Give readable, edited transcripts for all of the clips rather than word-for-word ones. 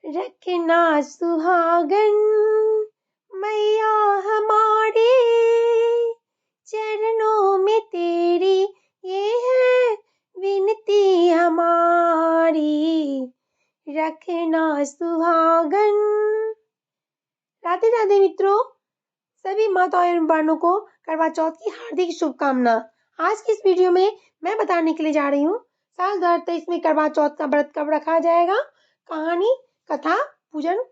रखना सुहागन मैया हमारी, चरणों में तेरी ये है विनती हमारी, रखना सुहागन। राधे राधे मित्रों, सभी माताओं एवं बहनों को करवा चौथ की हार्दिक शुभकामना। आज की इस वीडियो में मैं बताने के लिए जा रही हूँ साल 2023 में करवा चौथ का व्रत कब रखा जाएगा, कहानी, कथा, पूजन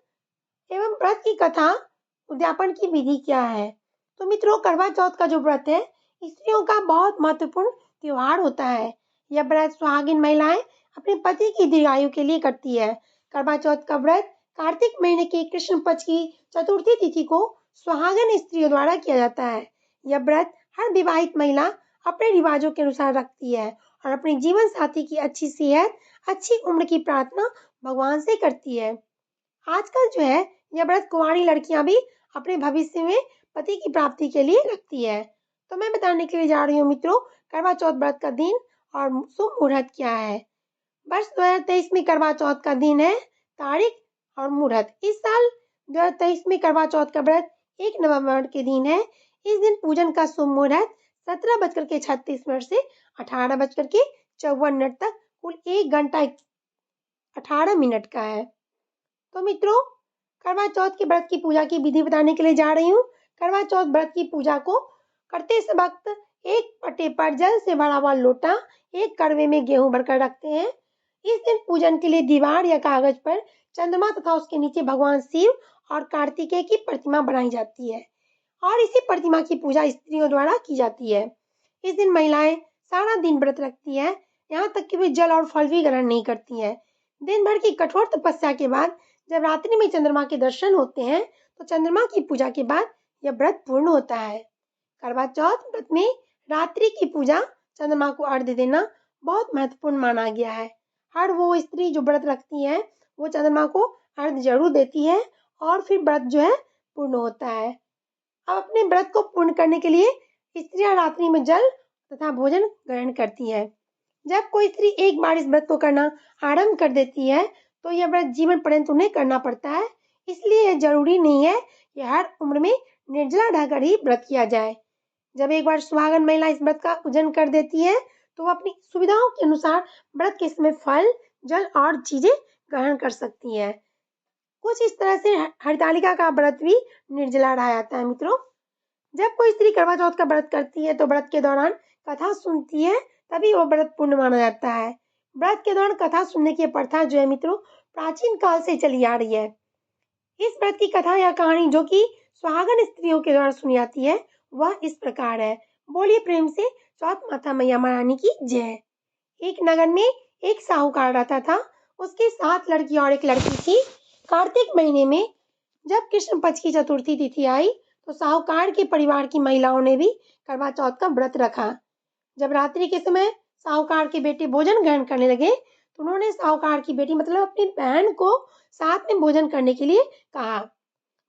एवं व्रत की कथा, उद्यापन की विधि क्या है। तो मित्रों, करवा चौथ का जो व्रत है स्त्रियों का बहुत महत्वपूर्ण त्योहार होता है। यह व्रत सुहागिन महिलाएं अपने पति की दीर्घायु के लिए करती है। करवा चौथ का व्रत कार्तिक महीने की कृष्ण पक्ष की चतुर्थी तिथि को सुहागन स्त्रियों द्वारा किया जाता है। यह व्रत हर विवाहित महिला अपने रिवाजों के अनुसार रखती है और अपने जीवन साथी की अच्छी सेहत, अच्छी उम्र की प्रार्थना भगवान से करती है। आजकल जो है यह व्रत कुंवारी लड़कियां भी अपने भविष्य में पति की प्राप्ति के लिए रखती है। तो मैं बताने के लिए जा रही हूँ मित्रों, करवा चौथ व्रत का दिन और शुभ मुहूर्त क्या है। वर्ष 2023 में करवा चौथ का दिन है, तारीख और मुहूर्त। इस साल 2023 में करवा चौथ का व्रत 1 नवंबर के दिन है। इस दिन पूजन का शुभ मुहूर्त 17:36 से 18:54 तक कुल 1 घंटा 18 मिनट का है। तो मित्रों, करवा चौथ के व्रत की पूजा की विधि बताने के लिए जा रही हूँ। करवा चौथ व्रत की पूजा को करते वक्त एक पट्टे पर जल से भरा हुआ लोटा एक कड़वे में गेहूं भरकर रखते हैं। इस दिन पूजन के लिए दीवार या कागज पर चंद्रमा तथा उसके नीचे भगवान शिव और कार्तिकेय की प्रतिमा बनाई जाती है और इसी प्रतिमा की पूजा स्त्रियों द्वारा की जाती है। इस दिन महिलाएं सारा दिन व्रत रखती है, यहाँ तक कि वे जल और फल भी ग्रहण नहीं करती है। दिन भर की कठोर तपस्या के बाद जब रात्रि में चंद्रमा के दर्शन होते हैं तो चंद्रमा की पूजा के बाद यह व्रत पूर्ण होता है। करवा चौथ व्रत में रात्रि की पूजा, चंद्रमा को अर्घ्य देना बहुत महत्वपूर्ण माना गया है। हर वो स्त्री जो व्रत रखती है वो चंद्रमा को अर्घ्य जरूर देती है और फिर व्रत जो है पूर्ण होता है। अब अपने व्रत को पूर्ण करने के लिए स्त्रियां रात्रि में जल तथा भोजन ग्रहण करती है। जब कोई स्त्री एक बार इस व्रत को करना आरंभ कर देती है तो यह व्रत जीवन पर्यंत उन्हें करना पड़ता है। इसलिए यह जरूरी नहीं है कि हर उम्र में निर्जला रहकर ही व्रत किया जाए। जब एक बार सुहागन महिला इस व्रत का पूजन कर देती है तो वह अपनी सुविधाओं के अनुसार व्रत के समय फल, जल और चीजें ग्रहण कर सकती है। कुछ इस तरह से हरितालिका का व्रत भी निर्जला रहा जाता है। मित्रों, जब कोई स्त्री करवा चौथ का व्रत करती है तो व्रत के दौरान कथा सुनती है, तभी वो व्रत पूर्ण माना जाता है। व्रत के दौरान कथा सुनने की प्रथा जो है मित्रों, प्राचीन काल से चली आ रही है। इस व्रत की कथा या कहानी जो कि सुहागन स्त्रियों के द्वारा सुनी जाती है वह इस प्रकार है। बोलिए प्रेम से चौथ माता मैया महारानी की जय। एक नगर में एक साहूकार रहता था। उसकी 7 लड़की और एक लड़की थी। कार्तिक महीने में जब कृष्ण पक्ष की चतुर्थी तिथि आई तो साहूकार के परिवार की महिलाओं ने भी करवा चौथ का व्रत रखा। जब रात्रि के समय साहूकार के बेटे भोजन ग्रहण करने लगे तो उन्होंने साहूकार की बेटी मतलब अपनी बहन को साथ में भोजन करने के लिए कहा।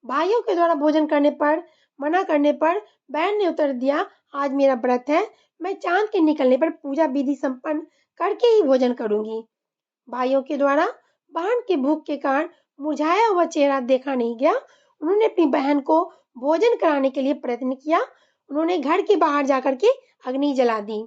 भाइयों के द्वारा भोजन करने पर मना करने पर बहन ने उत्तर दिया, आज मेरा व्रत है, मैं चांद के निकलने पर पूजा विधि संपन्न करके ही भोजन करूंगी। भाइयों के द्वारा बहन के भूख के कारण मुरझाया हुआ चेहरा देखा नहीं गया। उन्होंने अपनी बहन को भोजन कराने के लिए प्रयत्न किया। उन्होंने घर के बाहर जाकर के अग्नि जला दी।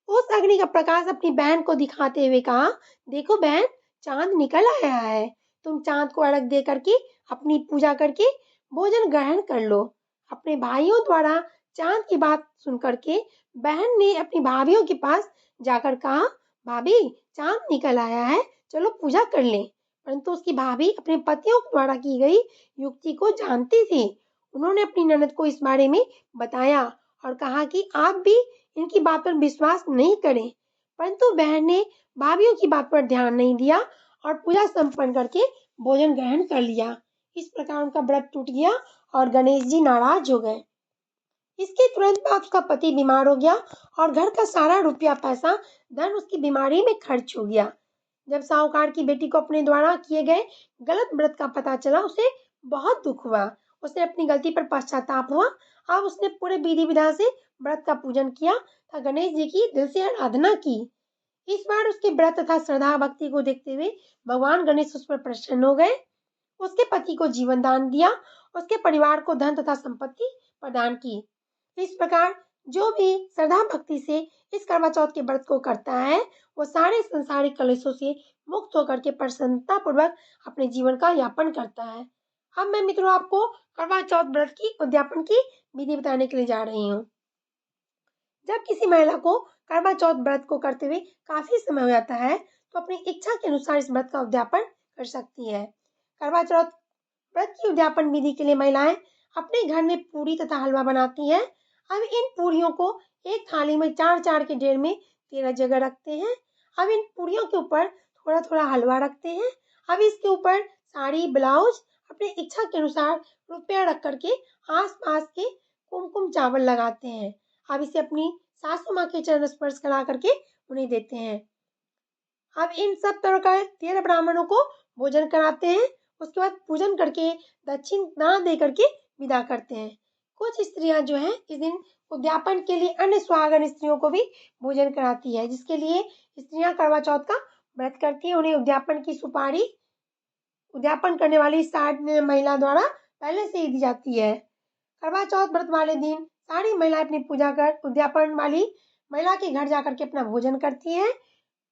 उस अग्नि का प्रकाश अपनी बहन को दिखाते हुए कहा, देखो बहन, चांद निकल आया है, तुम चांद को अर्घ्य दे करके अपनी पूजा करके भोजन ग्रहण कर लो। अपने भाइयों द्वारा चांद की बात सुन करके बहन ने अपनी भाभीियों के पास जाकर कहा, भाभी चांद निकल आया है, चलो पूजा कर लें। परंतु उसकी भाभी अपने पतियों द्वारा की गई युक्ति को जानती थी। उन्होंने अपनी ननद को इस बारे में बताया और कहा कि आप भी इनकी बात पर विश्वास नहीं करें। परंतु बहन ने भाभीियों की बात पर ध्यान नहीं दिया और पूजा संपन्न करके भोजन ग्रहण कर लिया। इस प्रकार उनका व्रत टूट गया और गणेश जी नाराज हो गए। इसके तुरंत बाद उसका पति बीमार हो गया और घर का सारा रुपया पैसा धन उसकी बीमारी में खर्च हो गया। जब साहूकार की बेटी को अपने द्वारा किए गए गलत व्रत का पता चला, उसे बहुत दुख हुआ। उसने अपनी गलती पर पश्चाताप हुआ। अब उसने पूरे विधि विधान से व्रत का पूजन किया तथा गणेश जी की दिल से आराधना की। इस बार उसके व्रत तथा श्रद्धा भक्ति को देखते हुए भगवान गणेश उस पर प्रसन्न हो गए। उसके पति को जीवन दान दिया, उसके परिवार को धन तथा संपत्ति प्रदान की। इस प्रकार जो भी श्रद्धा भक्ति से इस करवा चौथ के व्रत को करता है, वो सारे संसारिक कलेशों से मुक्त होकर के प्रसन्नता पूर्वक अपने जीवन का यापन करता है। अब मैं मित्रों आपको करवा चौथ व्रत की उद्यापन की विधि बताने के लिए जा रही हूँ। जब किसी महिला को करवा चौथ व्रत को करते हुए काफी समय हो जाता है, तो अपनी इच्छा के अनुसार इस व्रत का उद्यापन कर सकती है। करवा चौथ व्रत की उद्यापन विधि के लिए महिलाएं अपने घर में पूरी तथा हलवा बनाती हैं। अब इन पूरियों को एक थाली में 4-4 के ढेर में 13 जगह रखते हैं। अब इन पूरियों के ऊपर थोड़ा थोड़ा हलवा रखते हैं। अब इसके ऊपर साड़ी, ब्लाउज अपनी इच्छा के अनुसार रुपया रख करके आस पास के कुमकुम चावल लगाते हैं। अब इसे अपनी सासू माँ के चरण स्पर्श करा करके उन्हें देते हैं। अब इन सब तरह का 13 ब्राह्मणों को भोजन कराते हैं। उसके बाद पूजन करके दक्षिणा दे करके विदा करते हैं। कुछ स्त्रियां जो हैं इस दिन उद्यापन के लिए अन्य सुहागन स्त्रियों को भी भोजन कराती है, जिसके लिए स्त्रियां करवा चौथ का व्रत करती है। उन्हें उद्यापन की सुपारी उद्यापन करने वाली महिला द्वारा पहले से ही दी जाती है। करवा चौथ व्रत वाले दिन सारी महिलाएं अपनी पूजा कर उद्यापन वाली महिला के घर जाकर के अपना भोजन करती हैं।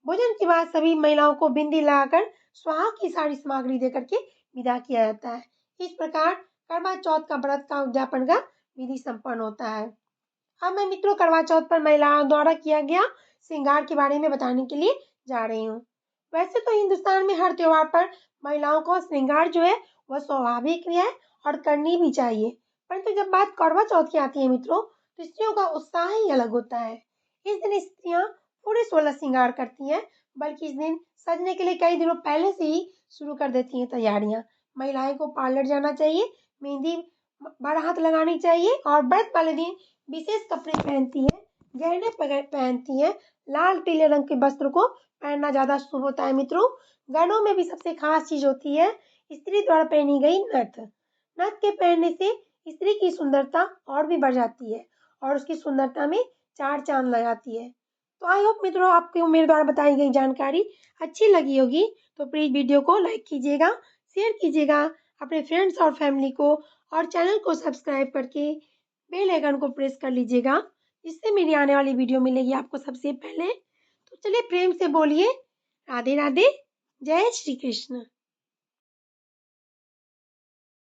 भोजन के बाद सभी महिलाओं को बिंदी लगाकर सुहाग की सारी सामग्री देकर के विदा किया जाता है। इस प्रकार करवा चौथ का व्रत का उद्यापन का विधि संपन्न होता है। अब मैं मित्रों करवा चौथ पर महिलाओं द्वारा किया गया श्रृंगार के बारे में बताने के लिए जा रही हूँ। वैसे तो हिंदुस्तान में हर त्योहार पर महिलाओं को श्रृंगार जो है वह स्वाभाविक क्रिया है और करनी भी चाहिए, परंतु जब बात करवा चौथ की आती है मित्रों, तो स्त्रियों का उत्साह ही अलग होता है। इस दिन स्त्रियां पूरे 16 श्रृंगार करती हैं, बल्कि इस दिन सजने के लिए कई दिनों पहले से ही शुरू कर देती हैं तैयारियां। महिलाएं को पार्लर जाना चाहिए, मेहंदी बारात लगानी चाहिए और व्रत वाले दिन विशेष कपड़े पहनती है, गहने पहनती है। लाल पीले रंग के वस्त्र को पहनना ज्यादा शुभ होता है मित्रों। गहनों में भी सबसे खास चीज होती है स्त्री द्वारा पहनी गई नथ। नथ के पहनने से स्त्री की सुंदरता और भी बढ़ जाती है और उसकी सुंदरता में 4 चांद लगाती है। तो आई होप मित्रों आपको मेरे द्वारा बताई गई जानकारी अच्छी लगी होगी, तो प्लीज वीडियो को लाइक कीजिएगा, शेयर कीजिएगा अपने फ्रेंड्स और फैमिली को, और चैनल को सब्सक्राइब करके बेल आइकन को प्रेस कर लीजिएगा, जिससे मेरी आने वाली वीडियो मिलेगी आपको सबसे पहले। तो चलिए प्रेम से बोलिए राधे राधे, जय श्री कृष्ण।